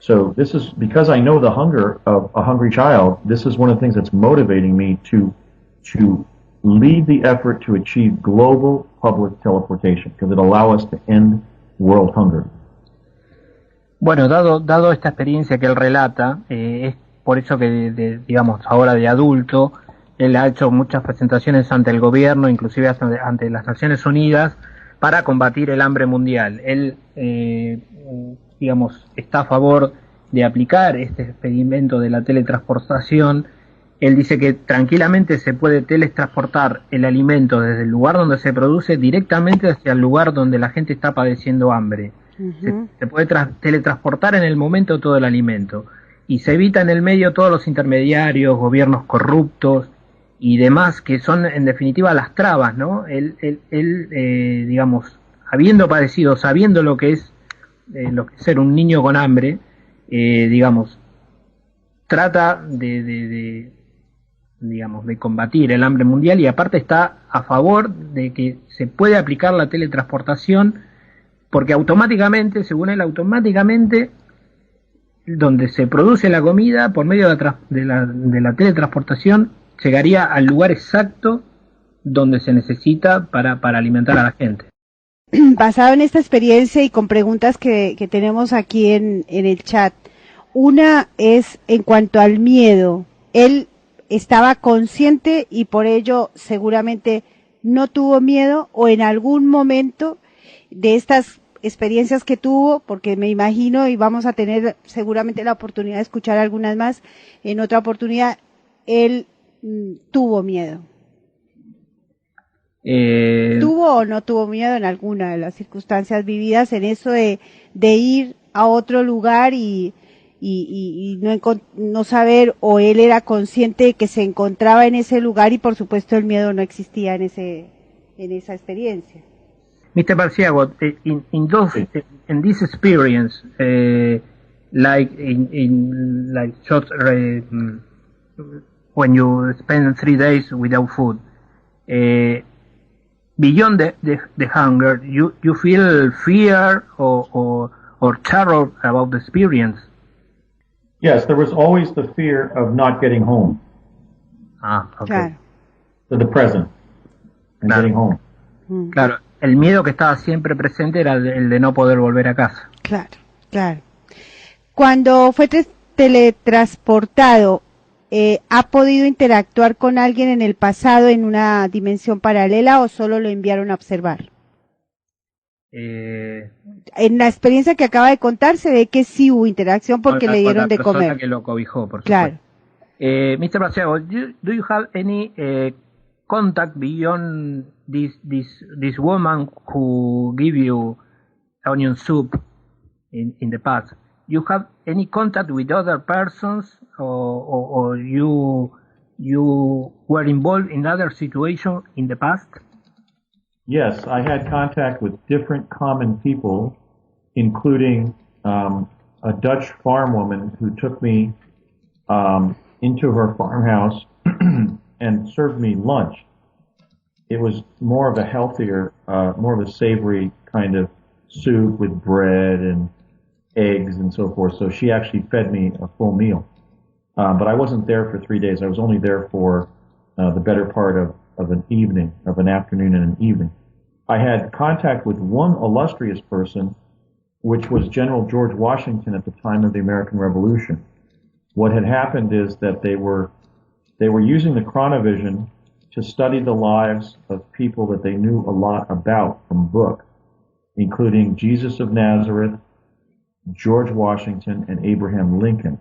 So this is, because I know the hunger of a hungry child, this is one of the things that's motivating me to lead the effort to achieve global public teleportation, because it'll allow us to end world hunger. Bueno, dado esta experiencia que él relata, es por eso que, digamos, ahora de adulto, él ha hecho muchas presentaciones ante el gobierno, inclusive ante las Naciones Unidas, para combatir el hambre mundial. Él, digamos, está a favor de aplicar este experimento de la teletransportación. Él dice que tranquilamente se puede teletransportar el alimento desde el lugar donde se produce directamente hacia el lugar donde la gente está padeciendo hambre. Se puede teletransportar en el momento todo el alimento y se evita en el medio todos los intermediarios, gobiernos corruptos y demás que son en definitiva las trabas, ¿no? Él digamos, habiendo padecido, sabiendo lo que es ser un niño con hambre, digamos, trata de combatir el hambre mundial, y aparte está a favor de que se puede aplicar la teletransportación, porque automáticamente, según él, donde se produce la comida, por medio de la teletransportación, llegaría al lugar exacto donde se necesita para alimentar a la gente. Basado en esta experiencia y con preguntas que tenemos aquí en el chat, una es en cuanto al miedo. Él estaba consciente y por ello seguramente no tuvo miedo, o en algún momento de estas experiencias que tuvo, porque me imagino, y vamos a tener seguramente la oportunidad de escuchar algunas más en otra oportunidad, él tuvo miedo. ¿Tuvo o no tuvo miedo en alguna de las circunstancias vividas en eso de ir a otro lugar y y no saber, o él era consciente de que se encontraba en ese lugar y por supuesto el miedo no existía en esa experiencia. Mr. Barciago, in this experience, like in like short, when you spend 3 days without food, beyond the hunger, you feel fear or terror about the experience? Yes, there was always the fear of not getting home. Okay. Claro. To the present and getting home. Claro, el miedo que estaba siempre presente era el de no poder volver a casa. Claro, claro. Cuando fue teletransportado, ¿ha podido interactuar con alguien en el pasado en una dimensión paralela o solo lo enviaron a observar? En la experiencia que acaba de contar se ve que sí hubo interacción porque le dieron de comer. La persona que lo cobijó, por claro. supuesto. Mr. Barciago, do you have any contact beyond this woman who give you onion soup in the past? You have any contact with other persons, or you were involved in other situation in the past? Yes, I had contact with different common people, including a Dutch farm woman who took me into her farmhouse and served me lunch. It was more of a healthier, more of a savory kind of soup with bread and eggs and so forth. So she actually fed me a full meal. But I wasn't there for 3 days. I was only there for the better part of an evening, of an afternoon and an evening. I had contact with one illustrious person, which was General George Washington at the time of the American Revolution. What had happened is that they were using the chronovision to study the lives of people that they knew a lot about from books, including Jesus of Nazareth, George Washington, and Abraham Lincoln.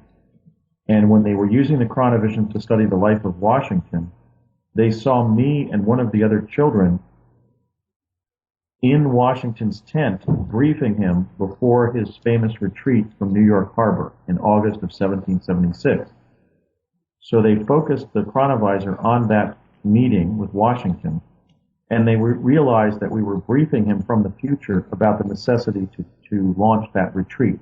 And when they were using the chronovision to study the life of Washington, they saw me and one of the other children in Washington's tent briefing him before his famous retreat from New York Harbor in August of 1776. So they focused the chronovisor on that meeting with Washington, and they realized that we were briefing him from the future about the necessity to launch that retreat.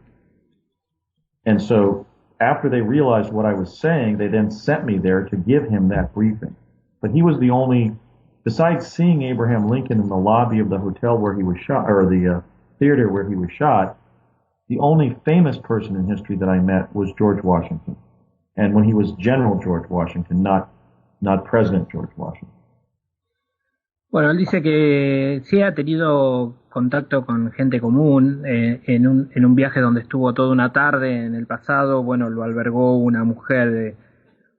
And so after they realized what I was saying, they then sent me there to give him that briefing. But he was the only, besides seeing Abraham Lincoln in the lobby of the hotel where he was shot, or the theater where he was shot, the only famous person in history that I met was George Washington. And when he was General George Washington, not President George Washington. Bueno, él dice que sí ha tenido contacto con gente común en un viaje donde estuvo toda una tarde en el pasado. Bueno, lo albergó una mujer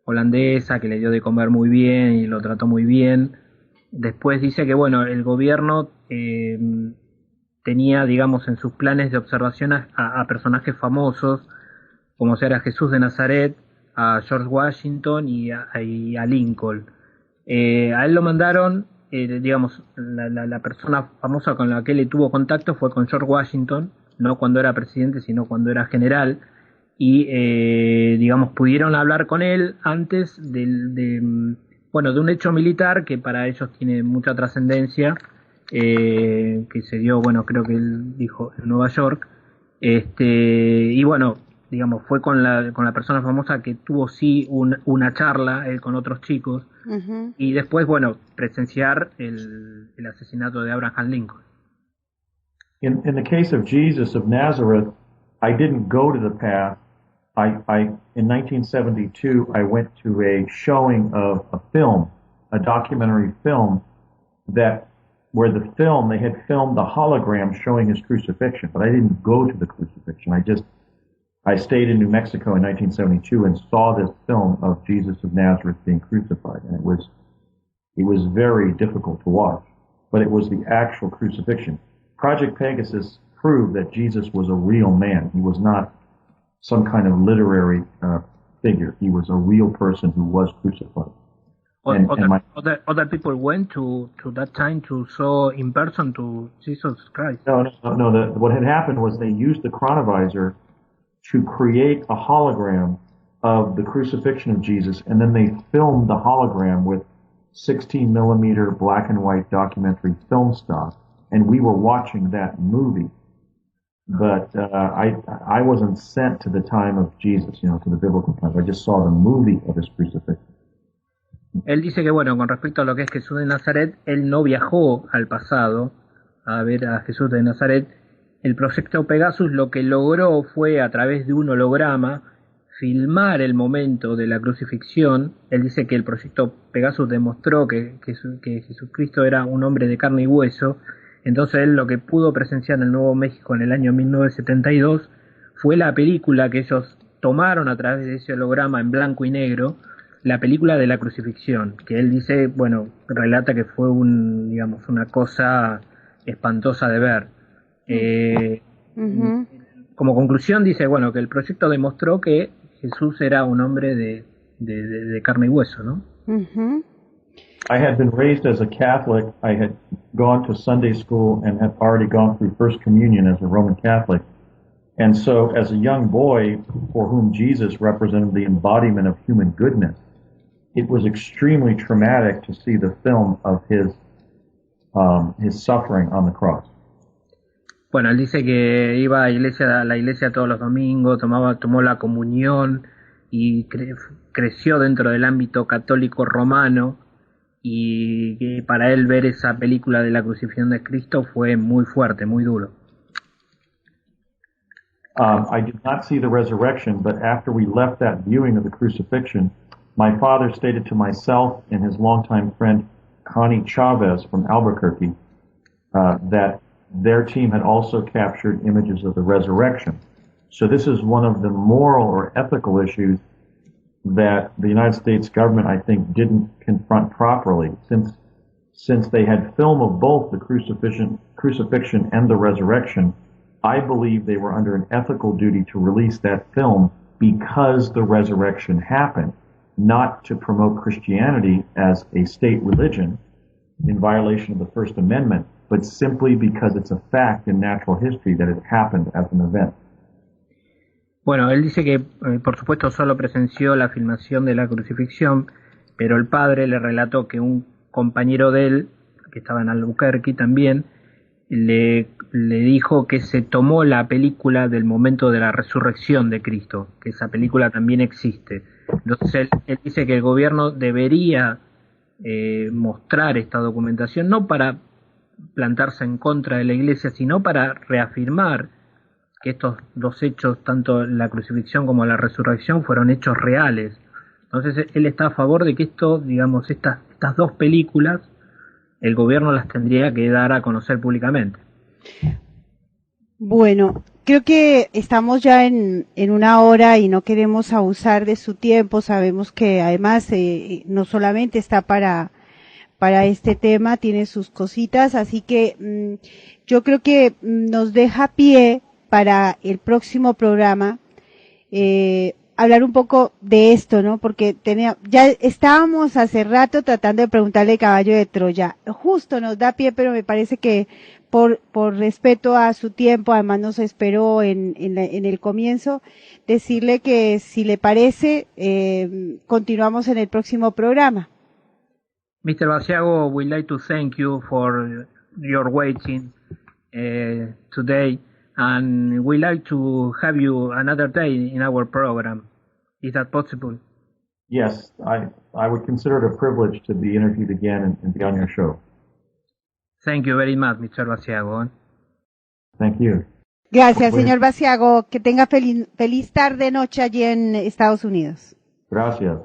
holandesa que le dio de comer muy bien y lo trató muy bien. Después dice que, bueno, el gobierno tenía, digamos, en sus planes de observación a personajes famosos, como sea Jesús de Nazaret, a George Washington y a Lincoln. A él lo mandaron, digamos, la persona famosa con la que él tuvo contacto fue con George Washington, no cuando era presidente, sino cuando era general, y, digamos, pudieron hablar con él antes de un hecho militar que para ellos tiene mucha trascendencia, que se dio, bueno, creo que él dijo en Nueva York, y bueno, digamos, fue con la persona famosa que tuvo sí una charla él con otros chicos, uh-huh. Y después, bueno, presenciar el asesinato de Abraham Lincoln. In the case of Jesus of Nazareth, I didn't go to the path. In 1972, I went to a showing of a film, a documentary film, where they had filmed the hologram showing his crucifixion, but I didn't go to the crucifixion. I stayed in New Mexico in 1972 and saw this film of Jesus of Nazareth being crucified, and it was very difficult to watch, but it was the actual crucifixion. Project Pegasus proved that Jesus was a real man. He was not some kind of literary figure. He was a real person who was crucified. Other people went to that time to saw in person to Jesus Christ. No. What had happened was they used the chronovisor to create a hologram of the crucifixion of Jesus, and then they filmed the hologram with 16 millimeter black and white documentary film stock, and we were watching that movie. But I wasn't sent to the time of Jesus, to the biblical time. I just saw the movie of his crucifixion. Él dice que, bueno, con respecto a lo que es Jesús de Nazaret, él no viajó al pasado a ver a Jesús de Nazaret. El proyecto Pegasus lo que logró fue, a través de un holograma, filmar el momento de la crucifixión. Él dice que el proyecto Pegasus demostró que Jesucristo era un hombre de carne y hueso. Entonces él lo que pudo presenciar en el Nuevo México en el año 1972 fue la película que ellos tomaron a través de ese holograma en blanco y negro, la película de la crucifixión, que él dice, bueno, relata que fue una cosa espantosa de ver. Como conclusión dice, bueno, que el proyecto demostró que Jesús era un hombre de carne y hueso, ¿no? I had been raised as a Catholic. I had gone to Sunday school and had already gone through First Communion as a Roman Catholic. And so as a young boy for whom Jesus represented the embodiment of human goodness, it was extremely traumatic to see the film of his suffering on the cross. Bueno, él dice que iba a la iglesia todos los domingos, tomó la comunión y creció dentro del ámbito católico romano, y que para él ver esa película de la crucifixión de Cristo fue muy fuerte, muy duro. I did not see the resurrection, but after we left that viewing of the crucifixion, my father stated to myself and his longtime friend Connie Chavez from Albuquerque that their team had also captured images of the resurrection. So this is one of the moral or ethical issues that the United States government, I think, didn't confront properly, since they had film of both the crucifixion and the resurrection. I believe they were under an ethical duty to release that film because the resurrection happened, not to promote Christianity as a state religion in violation of the First Amendment, but simply because it's a fact in natural history that it happened as an event. Bueno, él dice que, por supuesto, solo presenció la filmación de la crucifixión, pero el padre le relató que un compañero de él, que estaba en Albuquerque también, le dijo que se tomó la película del momento de la resurrección de Cristo, que esa película también existe. Entonces él dice que el gobierno debería mostrar esta documentación, no para plantarse en contra de la iglesia, sino para reafirmar que estos dos hechos, tanto la crucifixión como la resurrección, fueron hechos reales. Entonces él está a favor de que estas dos películas el gobierno las tendría que dar a conocer públicamente. Bueno, creo que estamos ya en una hora y no queremos abusar de su tiempo. Sabemos que además no solamente está para este tema, tiene sus cositas, así que yo creo que nos deja pie para el próximo programa hablar un poco de esto, ¿no? Porque ya estábamos hace rato tratando de preguntarle Caballo de Troya. Justo nos da pie, pero me parece que por respeto a su tiempo, además nos esperó en el comienzo, decirle que si le parece, continuamos en el próximo programa. Mr. Basiago, we'd like to thank you for your waiting today. And we'd like to have you another day in our program. Is that possible? Yes, I would consider it a privilege to be interviewed again and be on your show. Thank you very much, Mr. Basiago. Thank you. Gracias, señor Basiago. Que tenga feliz tarde, noche allí en Estados Unidos. Gracias.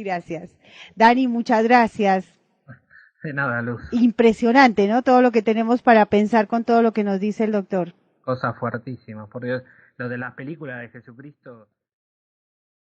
Gracias. Dani, muchas gracias. De nada, Luz. Impresionante, ¿no? Todo lo que tenemos para pensar con todo lo que nos dice el doctor. Cosa fuertísima, por Dios. Lo de las películas de Jesucristo